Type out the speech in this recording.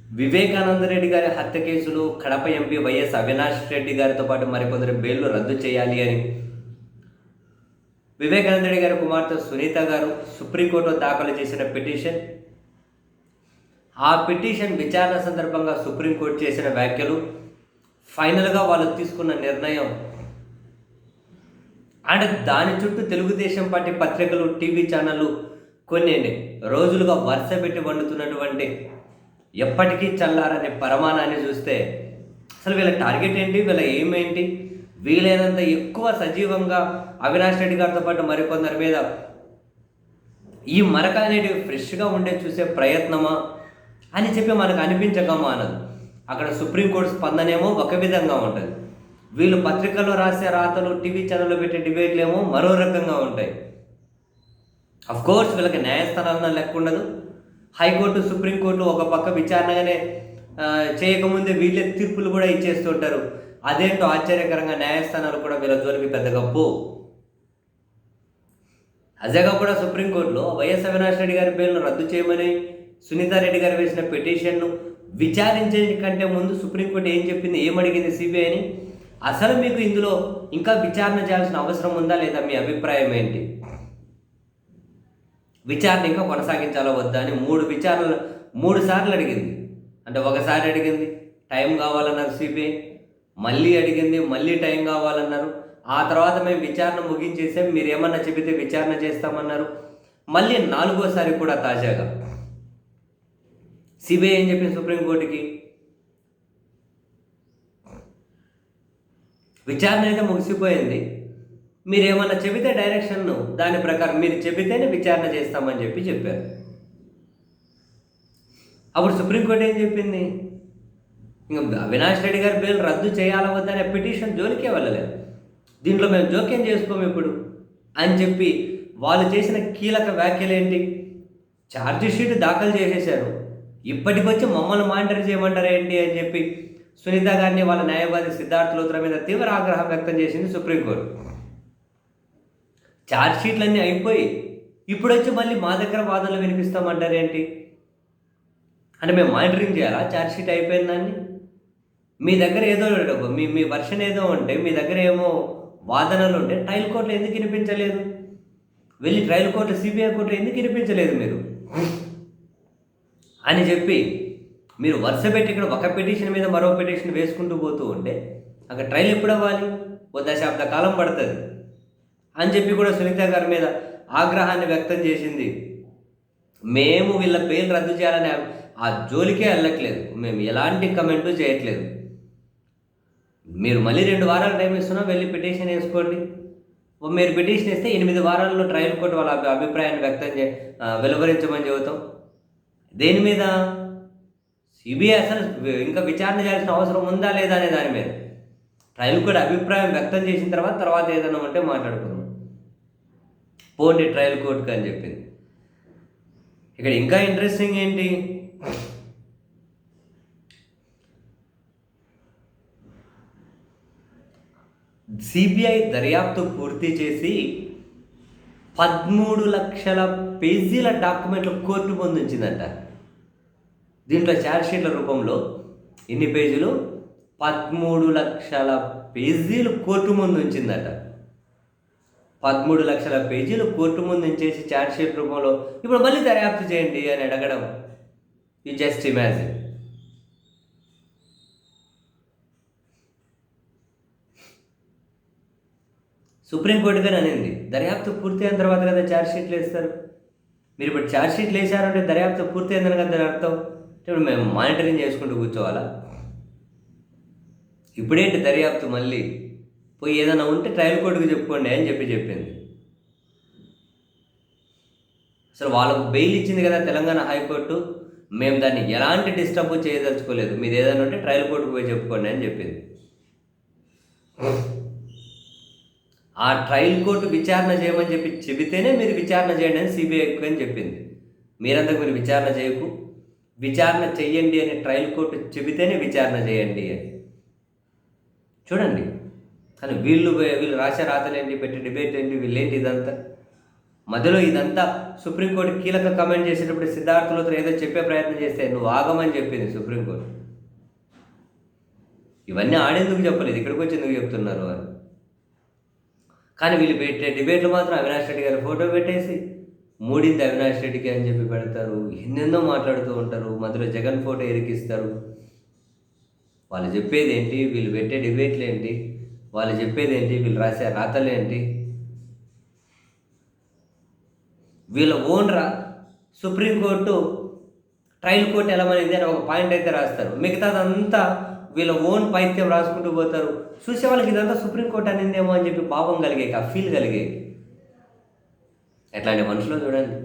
వివేకానంద రెడ్డి గారి హత్య కేసులో కడప ఎంపీ వైఎస్ అవినాష్ రెడ్డి గారితో పాటు మరికొందరు బెయిల్ను రద్దు చేయాలి అని వివేకానంద రెడ్డి గారి కుమార్తె సునీత గారు సుప్రీంకోర్టులో దాఖలు చేసిన పిటిషన్, ఆ పిటిషన్ విచారణ సందర్భంగా సుప్రీంకోర్టు చేసిన వ్యాఖ్యలు, ఫైనల్గా వాళ్ళు తీసుకున్న నిర్ణయం అండ్ దాని చుట్టూ తెలుగుదేశం పార్టీ పత్రికలు, టీవీ ఛానళ్ళు కొన్ని రోజులుగా వరుస పెట్టి వండుతున్నటువంటి ఎప్పటికీ చల్లారనే పరమాణాన్ని చూస్తే అసలు వీళ్ళ టార్గెట్ ఏంటి, వీళ్ళ ఎయిమ్ ఏంటి? వీలైనంత ఎక్కువ సజీవంగా అవినాష్ రెడ్డి గారితో పాటు మరికొందరి మీద ఈ మరక అనేటివి ఫ్రెష్గా ఉండే చూసే ప్రయత్నమా అని చెప్పి మనకు అనిపించకమా అన్నది. అక్కడ సుప్రీంకోర్టు స్పందనేమో ఒక విధంగా ఉంటుంది, వీళ్ళు పత్రికల్లో రాసే రాతలు, టీవీ ఛానల్లో పెట్టే డిబేట్లు ఏమో మరో రకంగా ఉంటాయి. కోర్స్ వీళ్ళకి న్యాయస్థానాలను లెక్క ఉండదు. హైకోర్టు, సుప్రీంకోర్టు ఒక పక్క విచారణగానే చేయకముందే వీళ్ళే తీర్పులు కూడా ఇచ్చేస్తుంటారు. అదేంటో ఆశ్చర్యకరంగా న్యాయస్థానాలు కూడా వీళ్ళ జోలికి పెద్దగా అజగా కూడా సుప్రీంకోర్టులో వైఎస్ అవినాష్ రెడ్డి గారి బెయిల్ను రద్దు చేయమని సునీతారెడ్డి గారు వేసిన పిటిషన్ను విచారించే కంటే ముందు సుప్రీంకోర్టు ఏం చెప్పింది, ఏమడిగింది సిబిఐని, అసలు మీకు ఇందులో ఇంకా విచారణ చేయాల్సిన అవసరం ఉందా లేదా, మీ అభిప్రాయం ఏంటి, విచారణ ఇంకా కొనసాగించాలా వద్దా అని మూడు సార్లు అడిగింది. అంటే ఒకసారి అడిగింది, టైం కావాలన్నారు సిబిఐ, మళ్ళీ అడిగింది, మళ్ళీ టైం కావాలన్నారు. ఆ తర్వాత మేము విచారణ ముగించేసాం, మీరు ఏమన్నా చెబితే విచారణ చేస్తామన్నారు. మళ్ళీ 4వ కూడా తాజాగా సిబిఐ ఏం చెప్పింది సుప్రీంకోర్టుకి, విచారణ అయితే ముగిసిపోయింది, మీరేమన్నా చెబితే డైరెక్షన్ను దాని ప్రకారం మీరు చెబితేనే విచారణ చేస్తామని చెప్పారు. అప్పుడు సుప్రీంకోర్టు ఏం చెప్పింది, ఇంకా అవినాష్ రెడ్డి గారి బెయిల్ రద్దు చేయాలా వద్దనే పిటిషన్ జోలికే వెళ్ళలేదు, దీంట్లో మేము జోక్యం చేసుకోము ఇప్పుడు అని చెప్పి వాళ్ళు చేసిన కీలక వ్యాఖ్యలు ఏంటి, ఛార్జిషీట్ దాఖలు చేసేశారు, ఇప్పటికొచ్చి మమ్మల్ని మానిటర్ చేయమంటారు ఏంటి అని చెప్పి సునీత గారిని వాళ్ళ న్యాయవాది సిద్ధార్థ లూత్రా మీద తీవ్ర ఆగ్రహం వ్యక్తం చేసింది సుప్రీంకోర్టు. ఛార్జ్షీట్లన్నీ అయిపోయి ఇప్పుడు వచ్చి మళ్ళీ మా దగ్గర వాదనలు వినిపిస్తామంటారేంటి, అంటే మేము మానిటరింగ్ చేయాలా ఛార్జ్షీట్ అయిపోయిన దాన్ని, మీ దగ్గర ఏదో మీ వర్షన్ ఏదో ఉంటే, మీ దగ్గర ఏమో వాదనలు ఉంటే ట్రయల్ కోర్టులో ఎందుకు వినిపించలేదు, వెళ్ళి ట్రయల్ కోర్టులో సిబిఐ కోర్టులో ఎందుకు వినిపించలేదు మీరు అని చెప్పి మీరు వరుస పెట్టి ఇక్కడ ఒక పిటిషన్ మీద మరో పిటిషన్ వేసుకుంటూ పోతూ ఉంటే అక్కడ ట్రయల్ ఎప్పుడు అవ్వాలి, ఓ దశాబ్ద కాలం పడుతుంది అని చెప్పి కూడా సునీత గారి మీద ఆగ్రహాన్ని వ్యక్తం చేసింది. మేము వీళ్ళ బెయిల్ రద్దు చేయాలని ఆ జోలికే వెళ్ళట్లేదు, మేము ఎలాంటి కమెంటు చేయట్లేదు, మీరు మళ్ళీ 2 వారాలు టైం ఇస్తున్నా వెళ్ళి పిటిషన్ వేసుకోండి, మీరు పిటిషన్ ఇస్తే 8 వారాల్లో ట్రయల్ కోర్టు వాళ్ళ అభిప్రాయాన్ని వెలువరించమని చెబుతాం. దేని మీద, సిబిఐ అసలు ఇంకా విచారణ చేయాల్సిన అవసరం ఉందా లేదా అనే దాని మీద ట్రయల్ కోర్టు అభిప్రాయం వ్యక్తం చేసిన తర్వాత ఏదైనా ఉంటే మాట్లాడుకుందాం, పోండి ట్రయల్ కోర్టుకి అని చెప్పింది. ఇక్కడ ఇంకా ఇంట్రెస్టింగ్ ఏంటి, సిబిఐ దర్యాప్తు పూర్తి చేసి 13 లక్షల పేజీల డాక్యుమెంట్లు కోర్టు ముందు ఉంచిందంట. దీంట్లో ఛార్జ్షీట్ల రూపంలో ఎన్ని పేజీలు, 13 లక్షల పేజీలు కోర్టు ముందు ఉంచిందట. 13 లక్షల పేజీలు కోర్టు ముందు ఉంచేసి ఛార్జ్షీట్ రూపంలో ఇప్పుడు మళ్ళీ దర్యాప్తు చేయండి అని అడగడం, యూ జస్ట్ ఇమాజిన్. సుప్రీంకోర్టు గారు అనింది, దర్యాప్తు పూర్తి అయిన తర్వాత కదా ఛార్జ్షీట్లు వేస్తారు, మీరు ఇప్పుడు ఛార్జ్షీట్లు వేసారంటే దర్యాప్తు పూర్తి అయిందని కదా అర్థం, ఇప్పుడు మేము మానిటరింగ్ చేసుకుంటూ కూర్చోవాలా, ఇప్పుడేంటి దర్యాప్తు, మళ్ళీ పోయి ఏదైనా ఉంటే ట్రయల్ కోర్టుకు చెప్పుకోండి అని చెప్పింది. అసలు వాళ్ళకు బెయిల్ ఇచ్చింది కదా తెలంగాణ హైకోర్టు, మేము దాన్ని ఎలాంటి డిస్టర్బ్ చేయదలుచుకోలేదు, మీరు ఏదైనా ఉంటే ట్రయల్ కోర్టుకు పోయి చెప్పుకోండి అని చెప్పింది. ఆ ట్రయల్ కోర్టు విచారణ చేయమని చెబితేనే మీరు విచారణ చేయండి అని సిబిఐ అని చెప్పింది. మీరందరూ మీరు విచారణ చేయకు, విచారణ చెయ్యండి అని ట్రయల్ కోర్టు చెబితేనే విచారణ చేయండి అని. చూడండి, కానీ వీళ్ళు రాసే రాతలు ఏంటి, పెట్టి డిబేట్ ఏంటి, వీళ్ళేంటి ఇదంతా. మధ్యలో ఇదంతా సుప్రీంకోర్టు కీలక కమెంట్ చేసేటప్పుడు సిద్ధార్థ లూథ్రా ఏదో చెప్పే ప్రయత్నం చేస్తే నువ్వు ఆగమని చెప్పింది సుప్రీంకోర్టు. ఇవన్నీ ఆడేందుకు చెప్పలేదు, ఇక్కడికి వచ్చి ఎందుకు చెప్తున్నారు అని. కానీ వీళ్ళు పెట్టే డిబేట్లు మాత్రం అవినాష్ రెడ్డి గారి ఫోటో పెట్టేసి మూడింది అవినాష్ రెడ్డికి అని చెప్పి పెడతారు, ఎన్నెన్నో మాట్లాడుతూ ఉంటారు, మధ్యలో జగన్ ఫోటో ఇరికిస్తారు. వాళ్ళు చెప్పేది ఏంటి, వీళ్ళు పెట్టే డిబేట్లు ఏంటి, వాళ్ళు చెప్పేది ఏంటి, వీళ్ళు రాసే రాతలు ఏంటి, వీళ్ళ ఓన్ సుప్రీంకోర్టు ట్రయల్ కోర్టు ఎలమనింది అని ఒక పాయింట్ అయితే రాస్తారు, మిగతాదంతా వీళ్ళ ఓన్ పైత్యం రాసుకుంటూ పోతారు. చూసే వాళ్ళకి ఇదంతా సుప్రీంకోర్టు అనిందేమో అని చెప్పి పాపం కలిగే, ఆ ఫీల్ కలిగే. ఎట్లాంటి మనుషులు చూడండి.